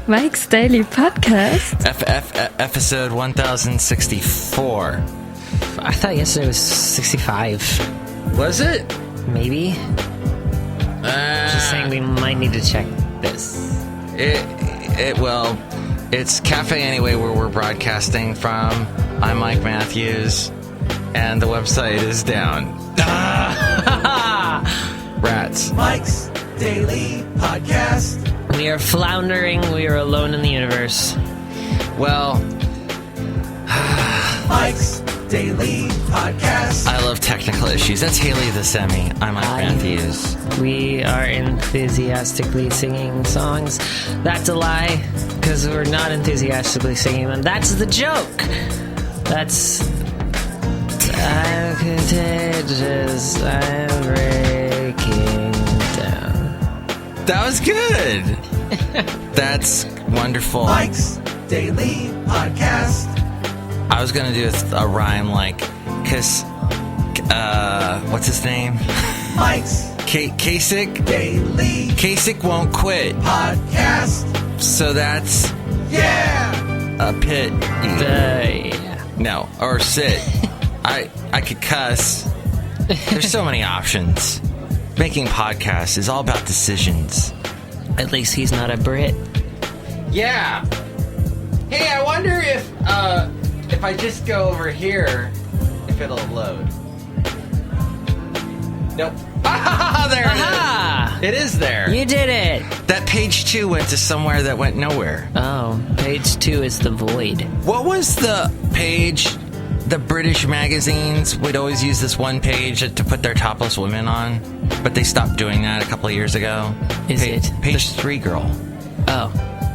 Mike's Daily Podcast. Episode 1064. I thought yesterday was 65. Was it? Maybe. Just saying we might need to check this. Well, it's Cafe Anyway where we're broadcasting from. I'm Mike Matthews, and the website is down. Rats. Mike's Daily Podcast. We are floundering. We are alone in the universe. Well, Mike's Daily Podcast. I love technical issues. That's Hayley Thesemi. I'm Mike Matthews. We are enthusiastically singing songs. That's a lie, because we're not enthusiastically singing them. That's the joke. That's... I'm contagious. I'm breaking down. That was good. That's wonderful. Mike's Daily Podcast. I was going to do a rhyme like, what's his name? Mike's Kasich? Daily Kasich won't quit. Podcast. So that's Yeah. a pit. Yeah. No, or sit. I could cuss. There's so many options. Making podcasts is all about decisions. At least he's not a Brit. Yeah. Hey, I wonder if I just go over here, if it'll load. Nope. There Aha! it is. It is there. You did it! That page 2 went to somewhere that went nowhere. Oh, page 2 is the void. What was the page? The British magazines would always use this one page to put their topless women on, but they stopped doing that a couple of years ago. Is it? Page 3 girl. Oh,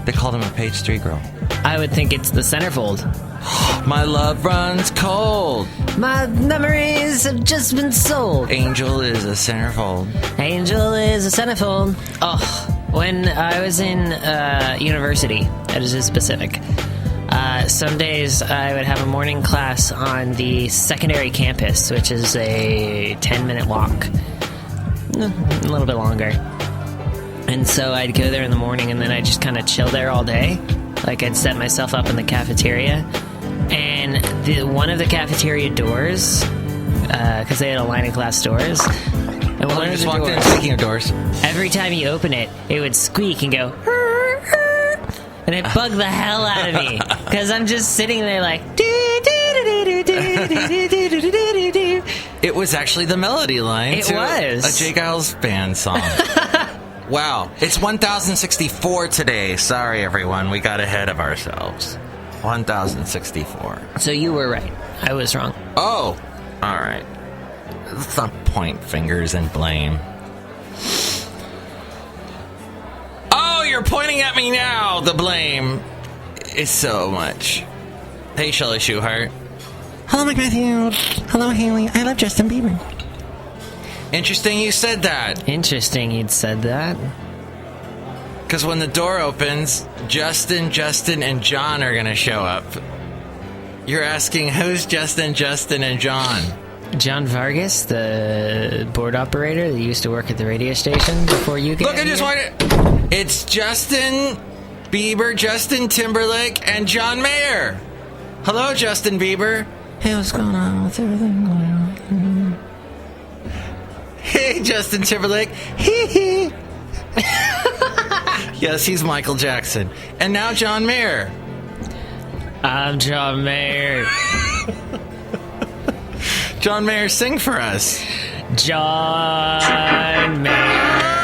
They called him a page 3 girl. I would think it's the centerfold. My love runs cold. My memories have just been sold. Angel is a centerfold. Angel is a centerfold. Oh, when I was in university, that is specific. Some days I would have a morning class on the secondary campus, which is a 10-minute walk. A little bit longer. And so I'd go there in the morning, and then I'd just kind of chill there all day. Like, I'd set myself up in the cafeteria. And one of the cafeteria doors, because they had a line of glass doors. And one of just the walked doors, in, speaking of doors. every time you open it, it would squeak and go... And it bugged the hell out of me. Because I'm just sitting there like... It was actually the melody line It to was. a J. Giles band song. Wow. It's 1064 today. Sorry, everyone. We got ahead of ourselves. 1064. So you were right. I was wrong. Oh. All right. Let's not point fingers and blame. Oh, you're pointing at me now. The blame is so much. Hey, Shelley Shoehart. Hello, Mike Matthews. Hello, Hayley. I love Justin Bieber. Interesting you said that. Interesting you'd said that. Because when the door opens, Justin, and John are going to show up. You're asking, who's Justin, and John? John Vargas, the board operator that used to work at the radio station before you came. Look, I just here. wanted... It's Justin Bieber, Justin Timberlake, and John Mayer. Hello, Justin Bieber. Hey, what's going on? What's everything going on? Hey, Justin Timberlake. Hee hee. Yes, he's Michael Jackson. And now John Mayer. I'm John Mayer. John Mayer, sing for us. John Mayer.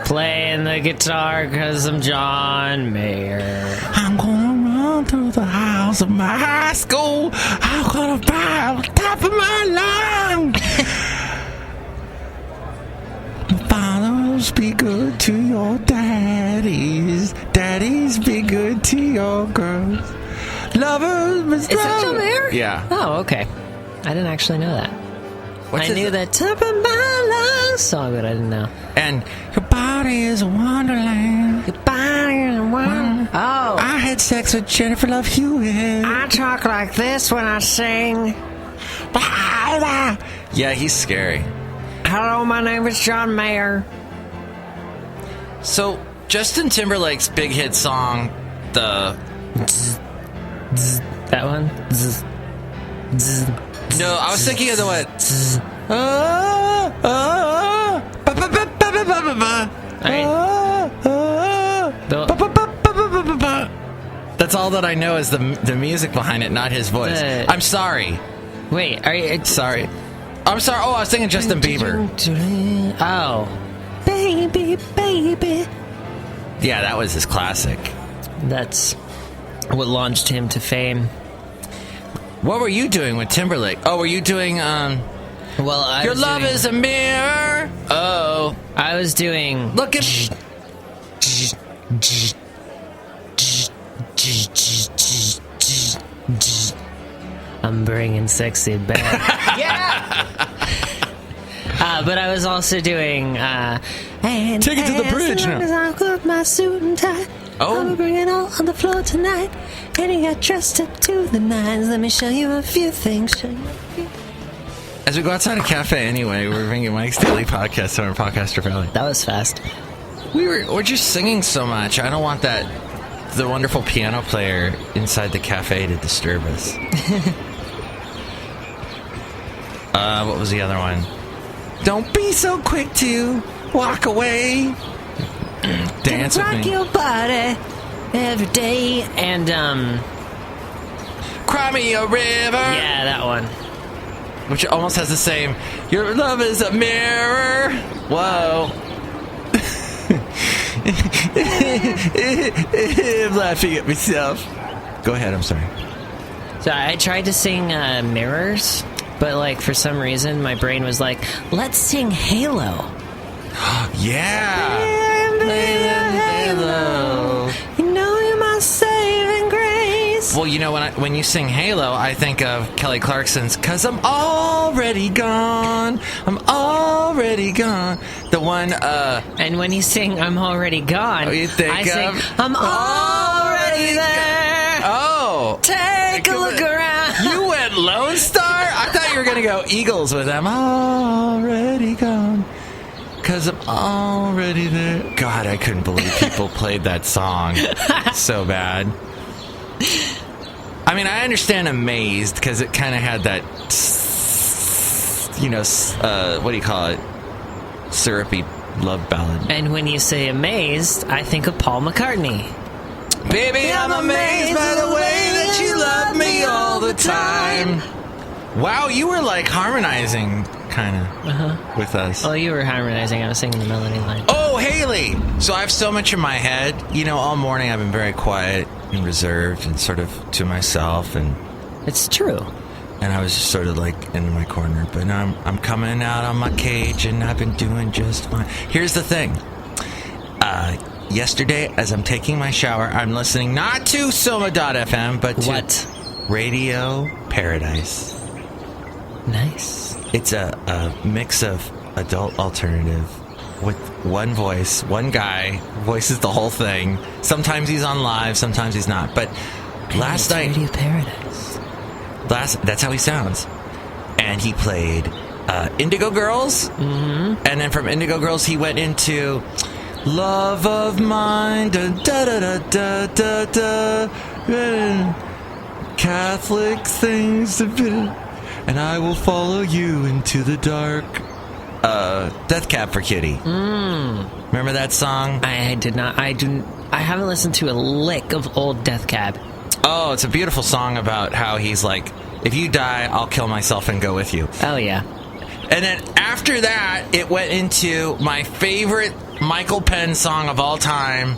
Playing the guitar because I'm John Mayer. I'm gonna run to the house of my high school. I'm gonna buy on top of my lungs. Fathers, be good to your daddies. Daddies, be good to your girls. Lovers, be Is that John Mayer? Yeah. Oh, okay. I didn't actually know that. What's I his- knew that Top of My Lungs song, but I didn't know. And your body is a wonderland. Your body is a wonderland. Oh. I had sex with Jennifer Love Hewitt. I talk like this when I sing. yeah, he's scary. Hello, my name is John Mayer. So, Justin Timberlake's big hit song, the... That one? No, I was thinking of the one... That's all that I know is the music behind it, not his voice. I'm sorry. Wait, are you... Sorry. I'm sorry. Oh, I was thinking Justin Bieber. Oh. Baby, baby. Yeah, that was his classic. That's what launched him to fame. What were you doing with Timberlake? Oh, were you doing, Well, Your love is a mirror. Oh. I was doing... Look at... I'm bringing sexy back. Yeah! But I was also doing... Take it to the bridge now. As I put my suit and tie, Oh. I'll bring it all on the floor tonight. And you got dressed up to the nines. Let me show you a few things. As we go outside a cafe anyway, we're bringing Mike's Daily Podcast on our Podcaster Valley. That was fast. We're just singing so much. I don't want the wonderful piano player inside the cafe to disturb us. What was the other one? Don't be so quick to walk away. Dance with rock me. your body every day. And, Cry me a river. yeah, that one. Which almost has the same. Your love is a mirror. Whoa. I'm laughing at myself. Go ahead, I'm sorry. So I tried to sing Mirrors, but like for some reason my brain was like, let's sing Halo. Yeah. Halo. You know you're my saving grace. Well, you know, when you sing Halo, I think of Kelly Clarkson's "'Cause I'm Already Gone, I'm Already Gone." The one, And when you sing I'm Already Gone, you think I sing of I'm already there. Oh. Take a look around. You went Lone Star? I thought you were going to go Eagles with "I'm Already Gone, 'cause I'm already there." God, I couldn't believe people played that song so bad. I mean, I understand Amazed because it kind of had that, what do you call it? Syrupy love ballad. And when you say amazed, I think of Paul McCartney. Baby, I'm amazed by the way that you love me all the time. Wow, you were like harmonizing, kind of, with us. Oh, you were harmonizing. I was singing the melody line. Oh, Hayley! So I have so much in my head. You know, all morning I've been very quiet and reserved and sort of to myself, and It's true. I was just sort of like in my corner. But now I'm coming out on my cage, and I've been doing just fine. Here's the thing. Yesterday, as I'm taking my shower, I'm listening not to Soma.fm, but to What? Radio Paradise. Nice. It's a mix of adult alternative with one voice. One guy voices the whole thing. Sometimes he's on live, sometimes he's not. But last night, Radio Paradise. that's how he sounds. And he played Indigo Girls. Mm-hmm. And then from Indigo Girls, he went into Love of Mine. Da, da, da, da, da, da, da. Catholic things to be. And I will follow you into the dark. Death Cab for Kitty. Remember that song? I did not. I haven't listened to a lick of old Death Cab. Oh, it's a beautiful song about how he's like, if you die, I'll kill myself and go with you. Oh, yeah. And then after that, it went into my favorite Michael Penn song of all time.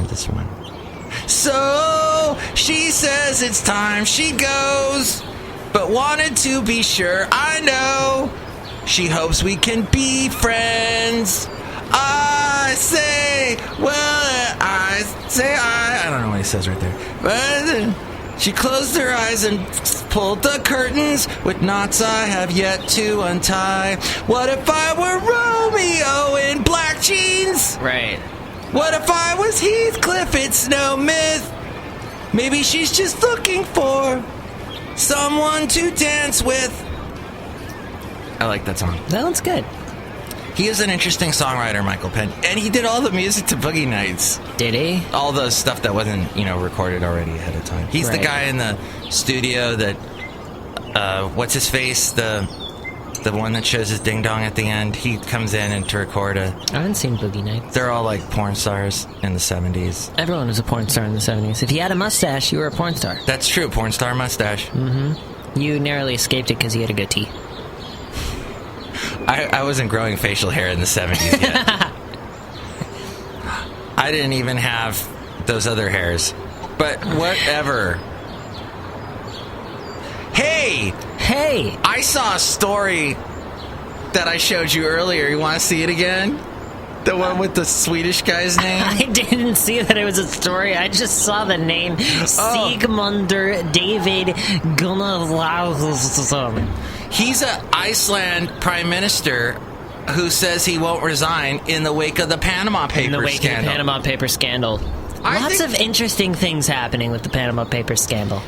This one. So she says it's time she goes, but wanted to be sure I know she hopes we can be friends. I say, I don't know what he says right there. But she closed her eyes and pulled the curtains with knots I have yet to untie. What if I were Romeo in black jeans? Right. What if I was Heathcliff? It's no myth. Maybe she's just looking for someone to dance with. I like that song. That one's good. He is an interesting songwriter, Michael Penn. And he did all the music to Boogie Nights. Did he? All the stuff that wasn't, recorded already ahead of time. He's the guy in the studio that, what's his face? The one that shows his ding-dong at the end. He comes in and to record I haven't seen Boogie Nights. They're all like porn stars in the 70s. Everyone was a porn star in the 70s. If you had a mustache, you were a porn star. That's true, porn star mustache. Mm-hmm. You narrowly escaped it because you had a goatee. I wasn't growing facial hair in the 70s yet. I didn't even have those other hairs. But whatever. Hey! I saw a story that I showed you earlier. You want to see it again? The one with the Swedish guy's name? I didn't see that it was a story. I just saw the name Sigmundur David Gunnlaugsson. He's an Iceland prime minister who says he won't resign in the wake of the Panama Papers scandal. In the wake of the Panama Papers scandal. Lots of interesting things happening with the Panama Papers scandal.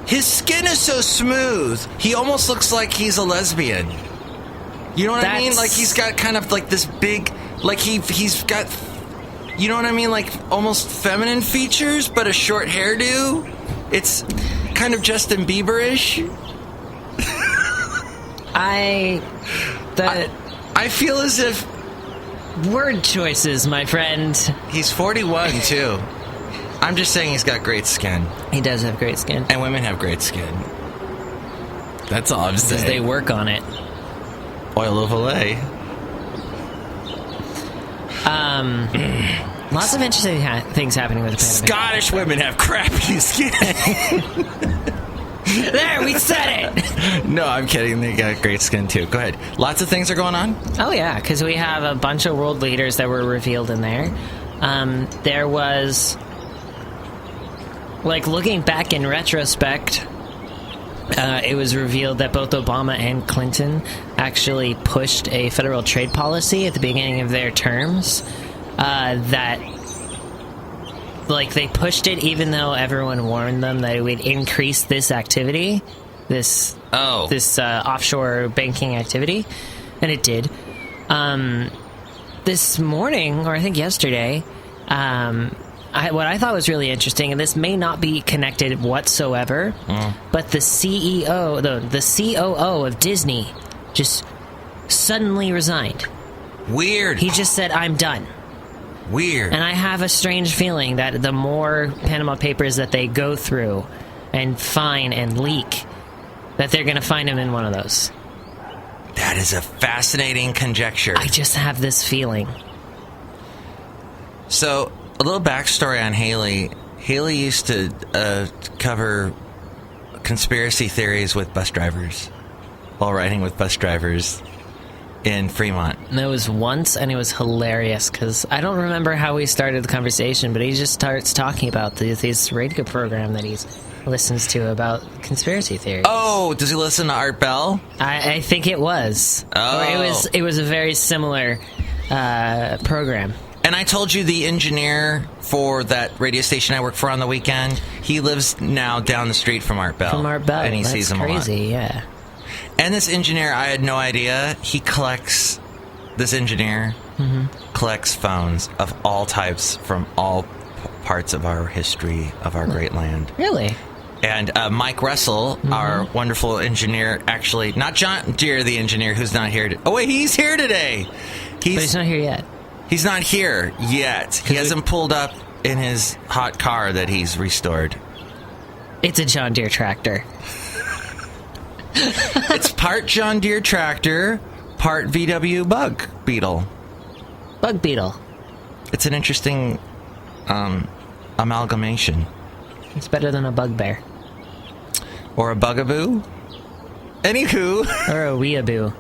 His skin is so smooth, he almost looks like he's a lesbian. You know what I mean? Like he's got kind of like this big, like he's got, you know what I mean? Like almost feminine features, but a short hairdo. It's kind of Justin Bieber-ish. I feel as if... Word choices, my friend. He's 41, too. I'm just saying he's got great skin. He does have great skin. And women have great skin. That's all I'm saying. Because they work on it. Oil of Olay. Lots of interesting things happening with the Panama. Scottish women have crappy skin. There, we said it. No, I'm kidding. They got great skin, too. Go ahead. Lots of things are going on? Oh, yeah, because we have a bunch of world leaders that were revealed in there. There was... Like, looking back in retrospect, it was revealed that both Obama and Clinton actually pushed a federal trade policy at the beginning of their terms that, like, they pushed it even though everyone warned them that it would increase this activity, this offshore banking activity, and it did. This morning, or I think yesterday, what I thought was really interesting, and this may not be connected whatsoever, but the CEO, the COO of Disney just suddenly resigned. Weird. He just said, I'm done. Weird. And I have a strange feeling that the more Panama Papers that they go through and find and leak, that they're going to find him in one of those. That is a fascinating conjecture. I just have this feeling. So... A little backstory on Hayley. Hayley used to cover conspiracy theories with bus drivers while riding with bus drivers in Fremont. And there was once, and it was hilarious, because I don't remember how we started the conversation, but he just starts talking about this radio program that he listens to about conspiracy theories. Oh, does he listen to Art Bell? I think it was. Oh. Or it was a very similar program. And I told you the engineer for that radio station I work for on the weekend, he lives now down the street from Art Bell. From Art Bell. And he sees him crazy, a lot. Yeah. And this engineer, I had no idea, collects phones of all types from all parts of our history, of our great land. Really? And Mike Russell, our wonderful engineer, actually, not John Deere, the engineer, who's not here. Oh, wait, he's here today. But he's not here yet. He's not here yet. He hasn't pulled up in his hot car that he's restored. It's a John Deere tractor. It's part John Deere tractor, part VW Bug Beetle. Bug Beetle. It's an interesting amalgamation. It's better than a bugbear. Or a bugaboo. Anywho. Or a weeaboo.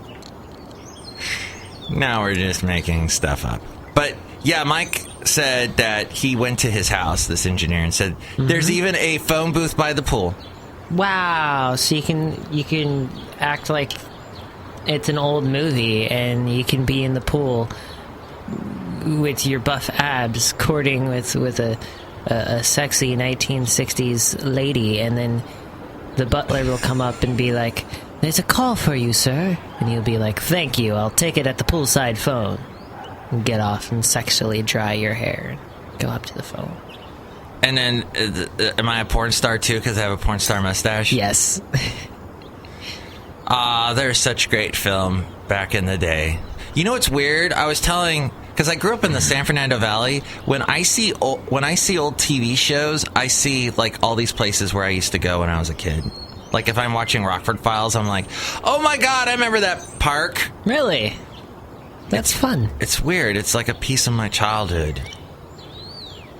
Now we're just making stuff up. But, yeah, Mike said that he went to his house, this engineer, and said, there's even a phone booth by the pool. Wow. So you can act like it's an old movie, and you can be in the pool with your buff abs courting with a sexy 1960s lady, and then the butler will come up and be like, there's a call for you, sir. And you'll be like, thank you, I'll take it at the poolside phone. And get off and sexually dry your hair and go up to the phone. And then, am I a porn star too because I have a porn star mustache? Yes. There's such great film back in the day. You know what's weird? I was telling, because I grew up in the San Fernando Valley. When I see old TV shows, I see like all these places where I used to go when I was a kid. Like if I'm watching Rockford Files, I'm like, oh my God, I remember that park. Really? That's fun. It's weird. It's like a piece of my childhood.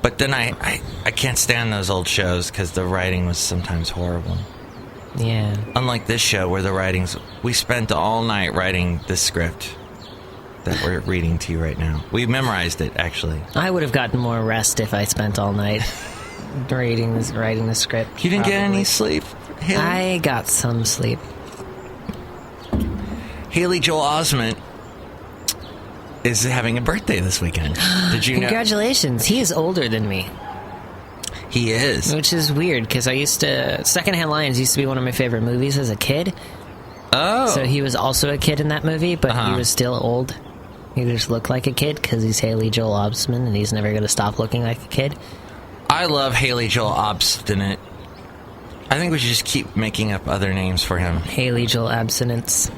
But then I can't stand those old shows because the writing was sometimes horrible. Yeah. Unlike this show where the writing's... We spent all night writing this script that we're reading to you right now. We memorized it, actually. I would have gotten more rest if I spent all night writing the script. You didn't get any sleep, Hayley? I got some sleep. Haley Joel Osment is having a birthday this weekend. Did you know? Congratulations. He is older than me. He is. Which is weird, because Secondhand Lions used to be one of my favorite movies as a kid. Oh. So he was also a kid in that movie, but he was still old. He just looked like a kid, because he's Haley Joel Osment, and he's never going to stop looking like a kid. I love Haley Joel Obstinate. I think we should just keep making up other names for him. Haley Joel Abstinence.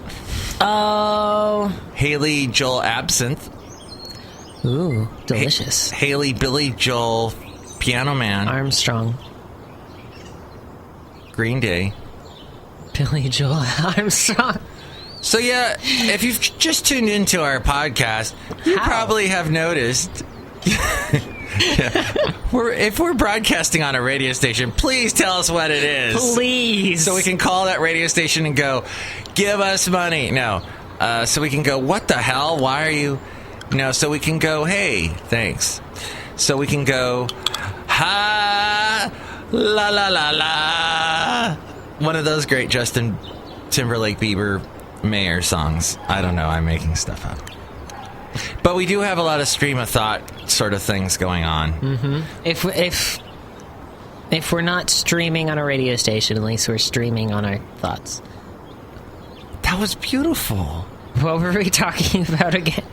Oh. Haley Joel Absinthe. Ooh, delicious. Haley Billy Joel Piano Man. Armstrong. Green Day. Billy Joel Armstrong. So yeah, if you've just tuned into our podcast, you probably have noticed... If we're broadcasting on a radio station, please tell us what it is. Please. So we can call that radio station and go, give us money. No. So we can go, what the hell? Why are you... No, so we can go, hey, thanks. So we can go, ha, la, la, la, la. One of those great Justin Timberlake Bieber Mayer songs. I don't know, I'm making stuff up. But we do have a lot of stream of thought sort of things going on. Mm-hmm. If we're not streaming on a radio station, at least we're streaming on our thoughts. That was beautiful. What were we talking about again?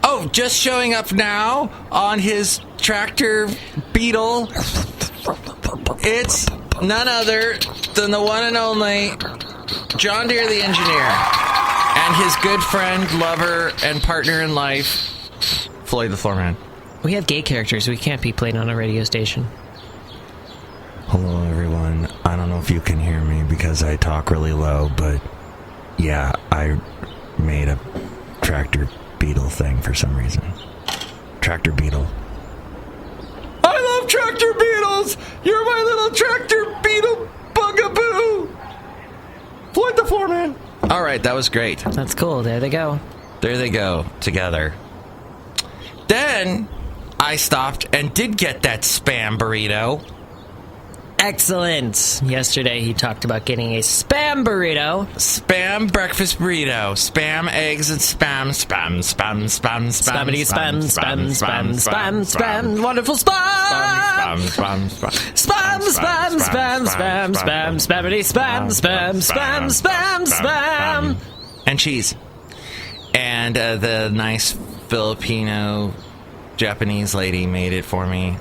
Oh, just showing up now on his tractor Beetle. It's none other than the one and only John Deere the engineer. And his good friend, lover, and partner in life, Floyd the Floorman. We have gay characters. We can't be played on a radio station. Hello, everyone. I don't know if you can hear me because I talk really low, but yeah, I made a tractor beetle thing for some reason. Tractor beetle. I love tractor beetles! You're my little tractor beetle bugaboo! Floyd the Floorman. All right, that was great. That's cool. There they go. There they go, together. Then I stopped and did get that spam burrito. Excellent. Yesterday he talked about getting a spam burrito. Spam breakfast burrito. Spam, eggs, and spam. Spammity spam, spam, spam, spam, spam. Wonderful spam! Spam, spam, spam, spam, spam, spammity spam, spam, spam, spam, spam. And cheese. And the nice Filipino Japanese lady made it for me.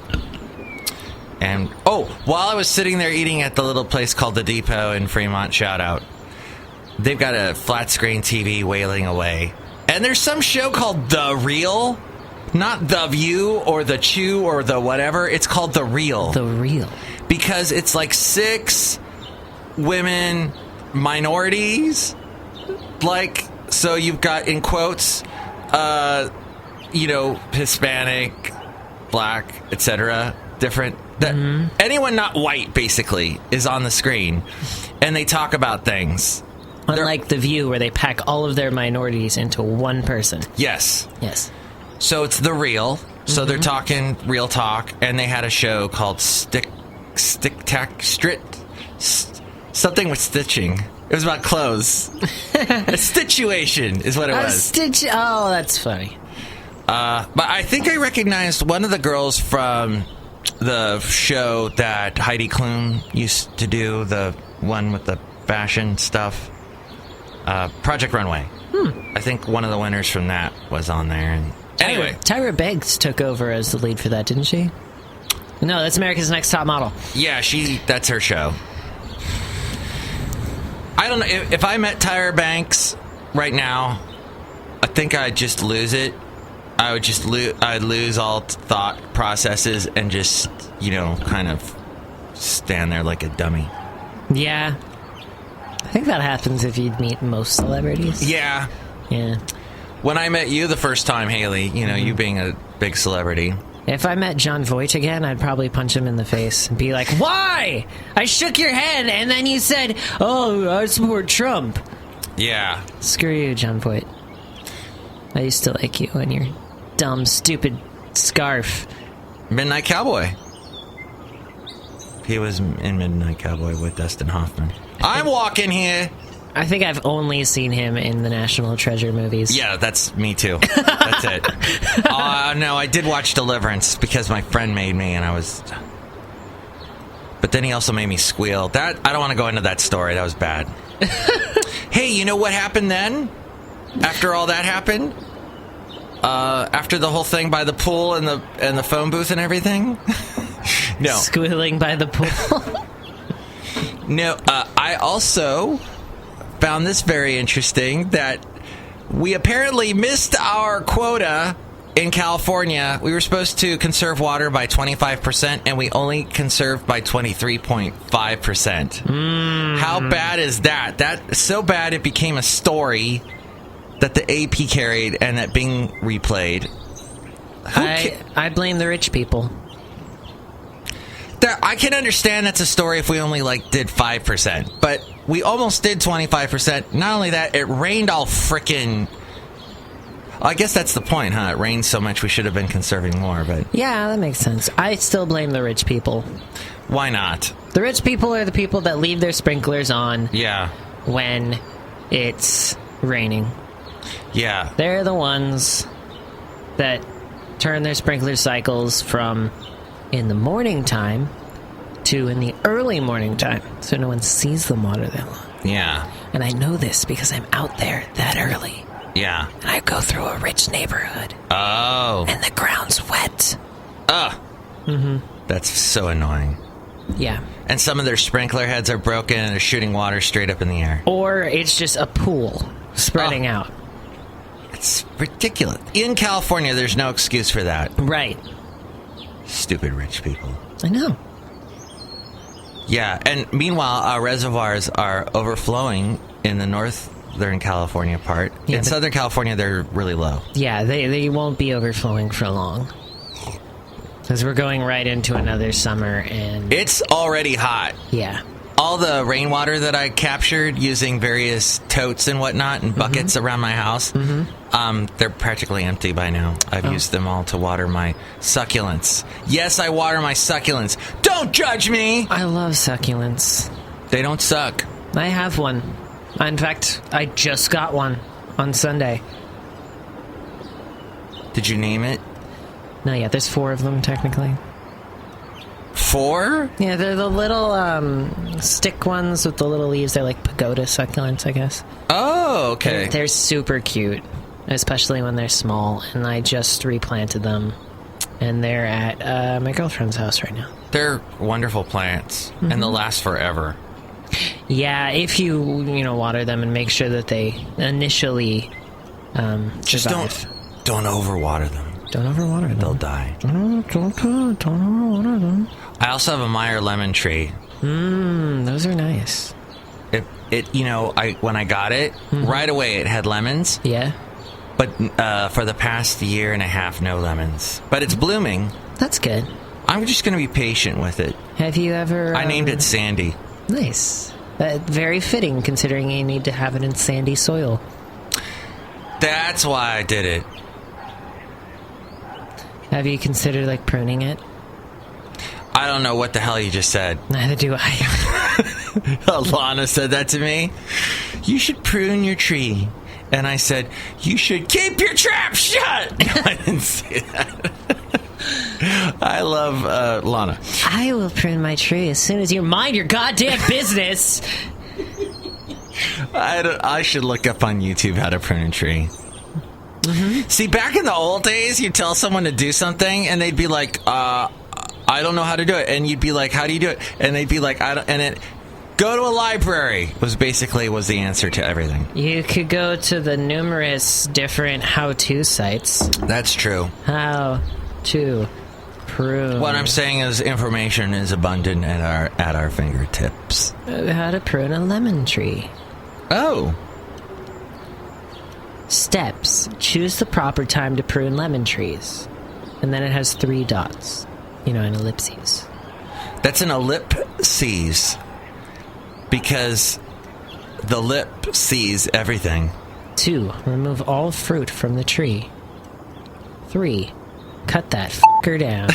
And, while I was sitting there eating at the little place called The Depot in Fremont, shout out, they've got a flat screen TV wailing away. And there's some show called The Real. Not The View or The Chew or the whatever. It's called The Real. The Real. Because it's like 6 women minorities. Like, so you've got, in quotes, Hispanic, black, etc. Different. Anyone not white, basically, is on the screen. And they talk about things. Unlike The View, where they pack all of their minorities into one person. Yes. Yes. So it's The Real. So they're talking real talk. And they had a show called something with stitching. It was about clothes. A Stitchuation is what it was. Oh, that's funny. But I think I recognized one of the girls from the show that Heidi Klum used to do, the one with the fashion stuff. Project Runway. I think one of the winners from that was on there. And anyway, Tyra Banks took over as the lead for that, didn't she? No, that's America's Next Top Model. yeah, that's her show. I don't know if I met Tyra Banks right now. I think I'd just lose it. I would just I'd lose all thought processes and just, kind of stand there like a dummy. Yeah. I think that happens if you meet most celebrities. Yeah. Yeah. When I met you the first time, Hayley, you being a big celebrity. If I met John Voight again, I'd probably punch him in the face and be like, why? I shook your hand and then you said, oh, I support Trump. Yeah. Screw you, John Voight. I used to like you and your dumb, stupid scarf. Midnight Cowboy. He was in Midnight Cowboy with Dustin Hoffman. I'm walking here. I think I've only seen him in the National Treasure movies. Yeah, that's me too. That's it. No, I did watch Deliverance because my friend made me, and I was... But then he also made me squeal. I don't want to go into that story. That was bad. Hey, you know what happened then? After all that happened? After the whole thing by the pool and the phone booth and everything? No. Squealing by the pool. No, I also found this very interesting, that we apparently missed our quota in California. We were supposed to conserve water by 25%, and we only conserved by 23.5%. How bad is that? That's so bad it became a story that the AP carried and that Bing replayed. I blame the rich people. I can understand that's a story if we only did 5%, but we almost did 25%. Not only that, it rained all frickin'. I guess that's the point, huh? It rained so much we should have been conserving more, but Yeah, that makes sense. I still blame the rich people. why not? The rich people are the people that leave their sprinklers on Yeah, when it's raining. yeah, They're the ones that turn their sprinkler cycles from in the morning time to in the early morning time, so no one sees them water that long. yeah, And I know this because I'm out there that early. yeah. And I go through a rich neighborhood. Oh, And the ground's wet. that's so annoying. Yeah. And some of their sprinkler heads are broken and they're shooting water straight up in the air. Or it's just a pool spreading out. It's ridiculous. In California, there's no excuse for that. Right. Stupid rich people. I know. Yeah, and meanwhile, our reservoirs are overflowing in the northern California part. Yeah, in Southern California, they're really low. Yeah, they won't be overflowing for long. Because we're going right into another summer, and It's already hot. yeah. All the rainwater that I captured using various totes and whatnot and buckets around my house, they're practically empty by now. I've used them all to water my succulents. Yes, I water my succulents. Don't judge me! I love succulents. They don't suck. I have one. In fact, I just got one on Sunday. Did you name it? No, yeah, there's 4 of them, technically. 4? Yeah, they're the little stick ones with the little leaves. They're like pagoda succulents, I guess. Oh, okay. They're super cute, especially when they're small, and I just replanted them. And they're at my girlfriend's house right now. They're wonderful plants, and they'll last forever. Yeah, if you water them and make sure that they initially Just survive. don't overwater them. Don't overwater them. They'll die. Don't overwater them. I also have a Meyer lemon tree. Those are nice. When I got it, right away it had lemons, Yeah, but for the past year and a half, no lemons. But it's blooming. that's good. I'm just going to be patient with it. Have you ever... I named it Sandy. Nice. Very fitting, considering you need to have it in sandy soil. That's why I did it. Have you considered, pruning it? I don't know what the hell you just said. Neither do I. Alana said that to me. You should prune your tree. And I said, you should keep your trap shut. I didn't say that. I love Lana. I will prune my tree as soon as you mind your goddamn business. I should look up on YouTube how to prune a tree. Mm-hmm. See, back in the old days, you tell someone to do something, and they'd be like, I don't know how to do it. And you'd be like, how do you do it? And they'd be like, I don't. And it, go to a library was the answer to everything. You could go to the numerous different how-to sites. That's true. How to prune. What I'm saying is information is abundant at our fingertips. How to prune a lemon tree. Oh. Steps. Choose the proper time to prune lemon trees. And then it has 3 dots. An ellipses. That's an ellipses. Because the lip sees everything. 2. Remove all fruit from the tree. 3. Cut that f***er down.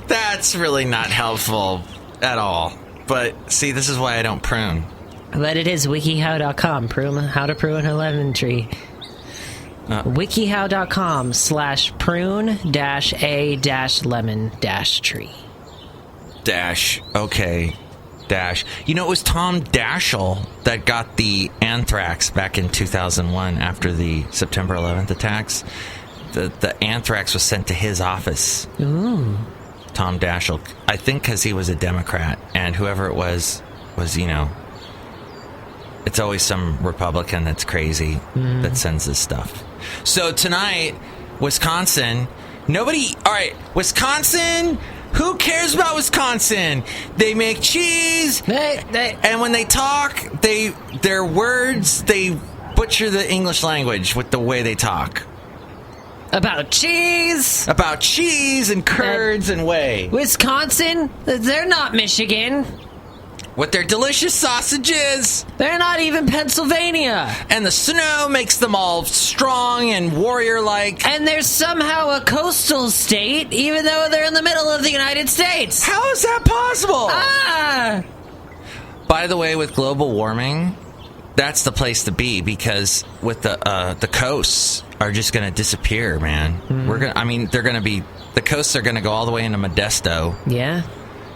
That's really not helpful at all. But, see, this is why I don't prune. But it is wikihow.com. How to prune a lemon tree. wikihow.com/prune-a-lemon-tree. Okay. It was Tom Daschle that got the anthrax back in 2001 after the September 11th attacks. The anthrax was sent to his office. Ooh. Tom Daschle. I think because he was a Democrat, and whoever it was, it's always some Republican that's crazy that sends this stuff. So tonight, Wisconsin, Wisconsin, who cares about Wisconsin? They make cheese, and when they talk, their words, they butcher the English language with the way they talk. About cheese and curds and whey. Wisconsin, they're not Michigan. With their delicious sausages. They're not even Pennsylvania. And the snow makes them all strong and warrior-like. And they're somehow a coastal state, even though they're in the middle of the United States. How is that possible? By the way, with global warming, that's the place to be, because with the coasts are just going to disappear, man. The coasts are going to go all the way into Modesto. Yeah.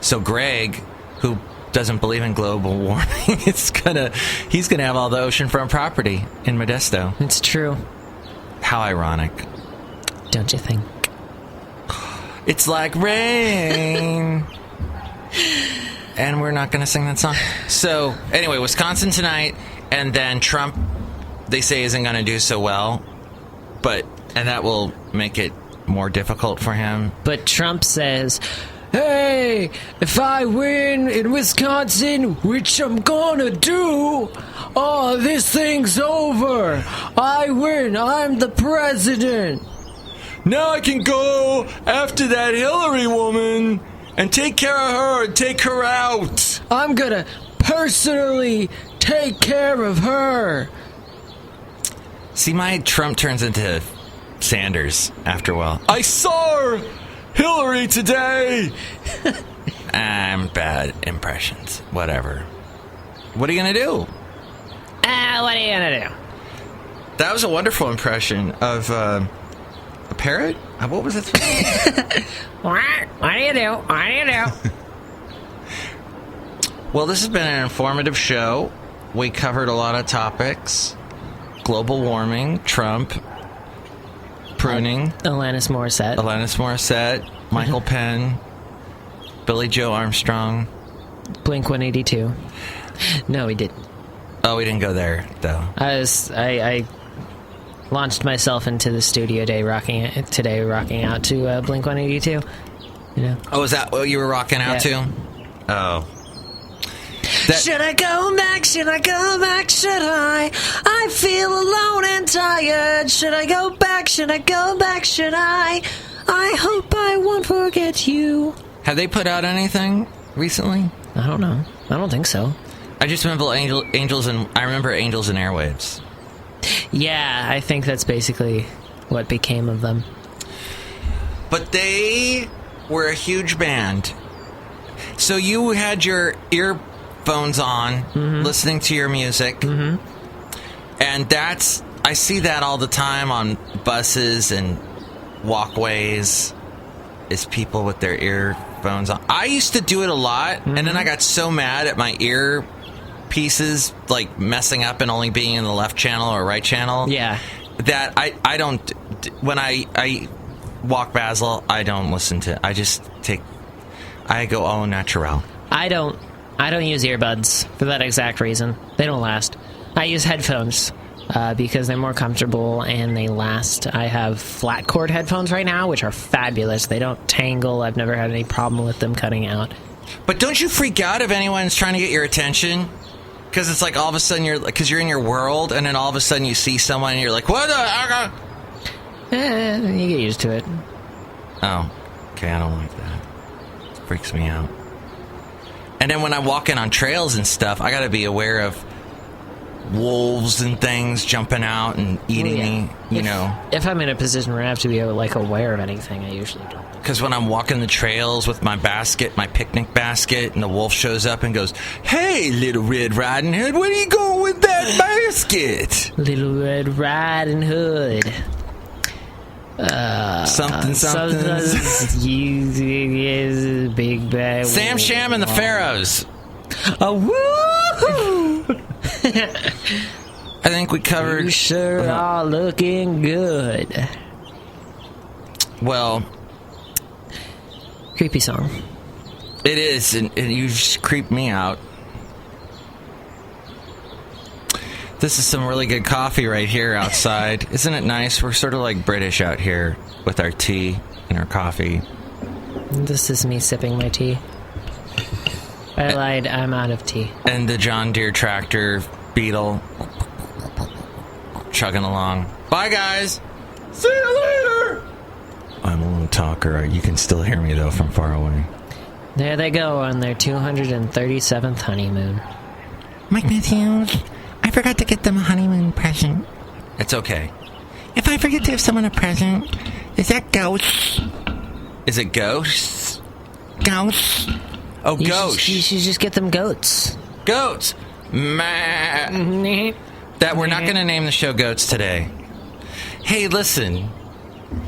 So Greg, who doesn't believe in global warming, he's gonna have all the oceanfront property in Modesto. It's true. How ironic. Don't you think? It's like rain. And we're not gonna sing that song. So anyway, Wisconsin tonight, and then Trump, they say, isn't gonna do so well, and that will make it more difficult for him. But Trump says, hey, if I win in Wisconsin, which I'm gonna do, this thing's over. I win. I'm the president. Now I can go after that Hillary woman and take care of her and take her out. I'm gonna personally take care of her. See, my Trump turns into Sanders after a while. I saw Hillary today. Bad impressions. Whatever. What are you going to do? What are you going to do? That was a wonderful impression of a parrot? What was it? What do you do? What do you do? Well, this has been an informative show. We covered a lot of topics. Global warming, Trump, pruning. Alanis Morissette, Michael Penn, Billy Joe Armstrong. Blink-182. No, we didn't. Oh, we didn't go there, though. I launched myself into the studio day rocking out to Blink-182. Oh, is that what you were rocking out to? Oh. Should I go back? Should I go back? Should I? I feel alone and tired. Should I go back? Should I go back? Should I? I hope I won't forget you. Have they put out anything recently? I don't know. I don't think so. I just remember Angels and Airwaves. Yeah, I think that's basically what became of them. But they were a huge band. So you had your earphones on, listening to your music. Mm-hmm. And I see that all the time on buses and walkways. is people with their earphones on. I used to do it a lot, and then I got so mad at my ear pieces like messing up and only being in the left channel or right channel. Yeah. That I don't, when I walk Basil, I don't listen to, I go au naturel. I don't use earbuds for that exact reason. They don't last. I use headphones because they're more comfortable and they last. I have flat cord headphones right now, which are fabulous. They don't tangle. I've never had any problem with them cutting out. But don't you freak out if anyone's trying to get your attention? Because it's like all of a sudden because you're in your world, and then all of a sudden you see someone and you're like, what the? You get used to it. Oh, okay, I don't like that. It freaks me out. And then when I'm walking on trails and stuff, I got to be aware of wolves and things jumping out and eating me, you know. If I'm in a position where I have to be like aware of anything, I usually don't. Because when I'm walking the trails with my basket, my picnic basket, and the wolf shows up and goes, "Hey, Little Red Riding Hood, where are you going with that basket?" Little Red Riding Hood. Something. You big bad. Sam Sham and the Pharaohs. Woo! I think we covered. You sure are looking good. Well, creepy song. It is, and you just creep me out. This is some really good coffee right here outside. Isn't it nice? We're sort of like British out here with our tea and our coffee. This is me sipping my tea. I lied, I'm out of tea. And the John Deere tractor Beetle chugging along. Bye, guys. See you later. I'm a little talker. You can still hear me, though, from far away. There they go on their 237th honeymoon. Mike Matthews, I forgot to get them a honeymoon present. It's okay. If I forget to give someone a present, is that ghosts? Is it ghosts? Ghosts? Oh, ghosts. You should just get them goats. Goats. That we're not going to name the show Goats today. Hey, listen.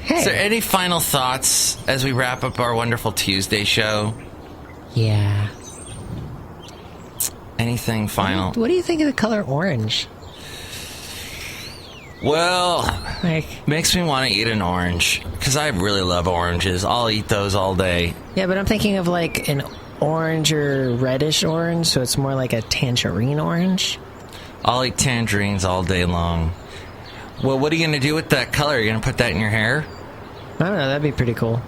Hey. Is there any final thoughts as we wrap up our wonderful Tuesday show? Yeah. Anything final? What do you think of the color orange? Well, Like, makes me want to eat an orange, because I really love oranges. I'll eat those all day. yeah, but I'm thinking of like an orange or reddish orange, so it's more like a tangerine orange. I'll eat tangerines all day long. Well, what are you going to do with that color? Are you going to put that in your hair? I don't know, that'd be pretty cool.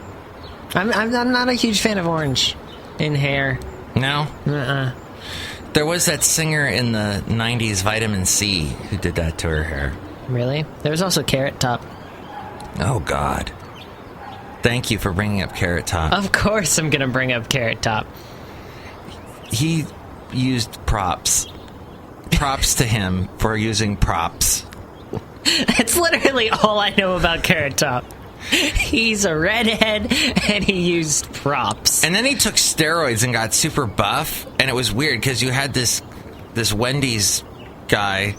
I'm not a huge fan of orange in hair. No? Uh-uh. There was that singer in the 90s, Vitamin C, who did that to her hair. Really? There was also Carrot Top. Oh, God. Thank you for bringing up Carrot Top. Of course I'm gonna bring up Carrot Top. He used props. Props to him for using props. That's literally all I know about Carrot Top. He's a redhead, and he used props. And then he took steroids and got super buff, and it was weird, because you had this Wendy's guy.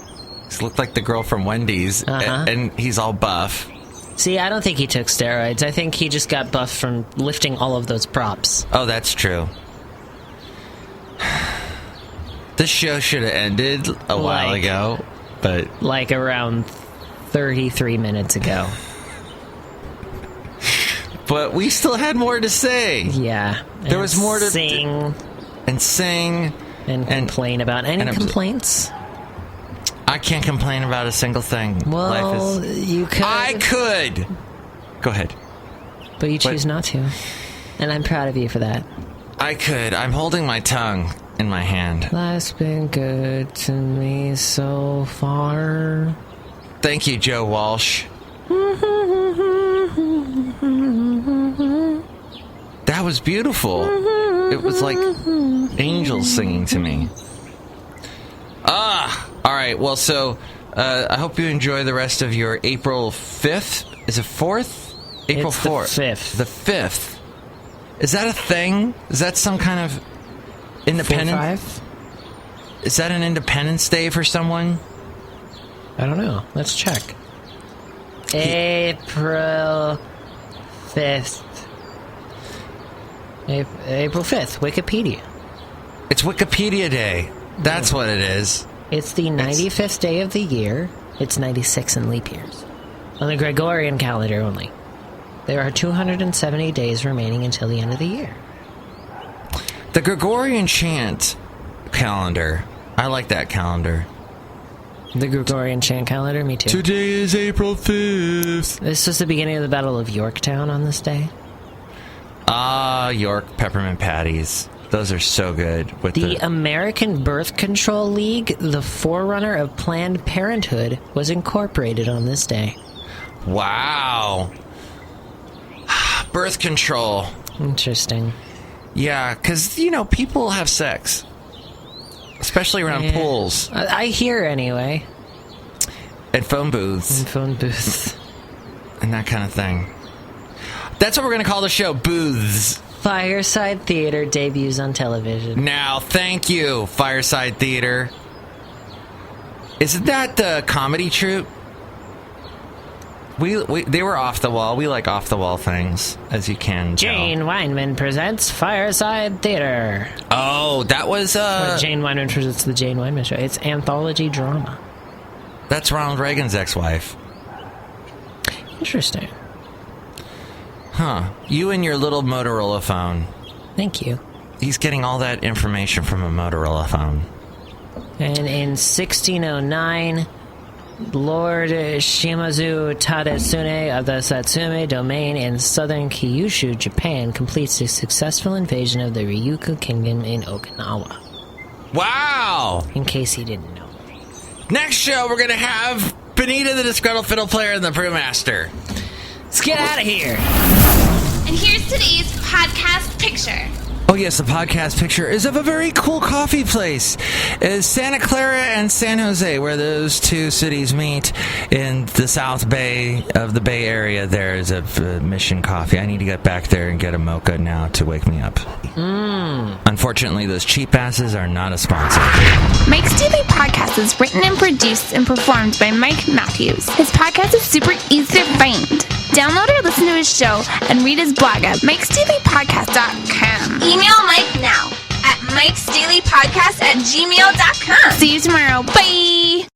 He looked like the girl from Wendy's, and he's all buff. See, I don't think he took steroids. I think he just got buff from lifting all of those props. Oh, that's true. This show should have ended a while ago, but... Like around 33 minutes ago. But we still had more to say. Yeah. There was more to... sing. And sing. And complain about. Any complaints? I can't complain about a single thing. Well, you could. I could! Go ahead. But you choose not to. And I'm proud of you for that. I could. I'm holding my tongue in my hand. Life's been good to me so far. Thank you, Joe Walsh. That was beautiful. It was like angels singing to me. All right. Well, so I hope you enjoy the rest of your April 5th. Is it 4th? April 4th. The 5th. The 5th. Is that a thing? Is that some kind of independence? 4-5? Is that an Independence Day for someone? I don't know. Let's check. April 5th. April 5th, Wikipedia. It's Wikipedia Day. That's what it is. It's the 95th day of the year. It's 96 in leap years. On the Gregorian calendar only. There are 270 days remaining until the end of the year. The Gregorian chant calendar. I like that calendar. The Gregorian chant calendar? Me too. Today is April 5th. This was the beginning of the Battle of Yorktown on this day. York peppermint patties. Those are so good. With The American Birth Control League, the forerunner of Planned Parenthood, was incorporated on this day. Wow. Birth control. Interesting. Yeah, because, people have sex. Especially around pools. I hear anyway. And phone booths. And phone booths. And that kind of thing. That's what we're going to call the show, Booths. Fireside Theater debuts on television. Now, thank you, Fireside Theater. Isn't that the comedy troupe? They were off the wall. We like off the wall things, as you can tell. Jane Weinman presents Fireside Theater. Oh, that was Jane Weinman presents the Jane Weinman Show. It's anthology drama. That's Ronald Reagan's ex-wife. Interesting. Huh. You and your little Motorola phone. Thank you. He's getting all that information from a Motorola phone. And in 1609, Lord Shimazu Tadetsune of the Satsuma domain in southern Kyushu, Japan, completes a successful invasion of the Ryukyu Kingdom in Okinawa. Wow! In case he didn't know. Next show, we're going to have Benita, the Disgruntled Fiddle Player, and the Brewmaster. Let's get out of here! And here's today's podcast picture. Oh yes, the podcast picture is of a very cool coffee place. It's Santa Clara and San Jose, where those two cities meet in the South Bay of the Bay Area. There is a Mission Coffee. I need to get back there and get a mocha now to wake me up. Unfortunately, those cheap asses are not a sponsor. Mike's Daily Podcast is written and produced and performed by Mike Matthews. His podcast is super easy to find. Download or listen to his show and read his blog at MIKEs-DAILY-PODCAST.com. Email Mike now at MIKEs-DAILY-PODCAST@gmail.com. See you tomorrow. Bye!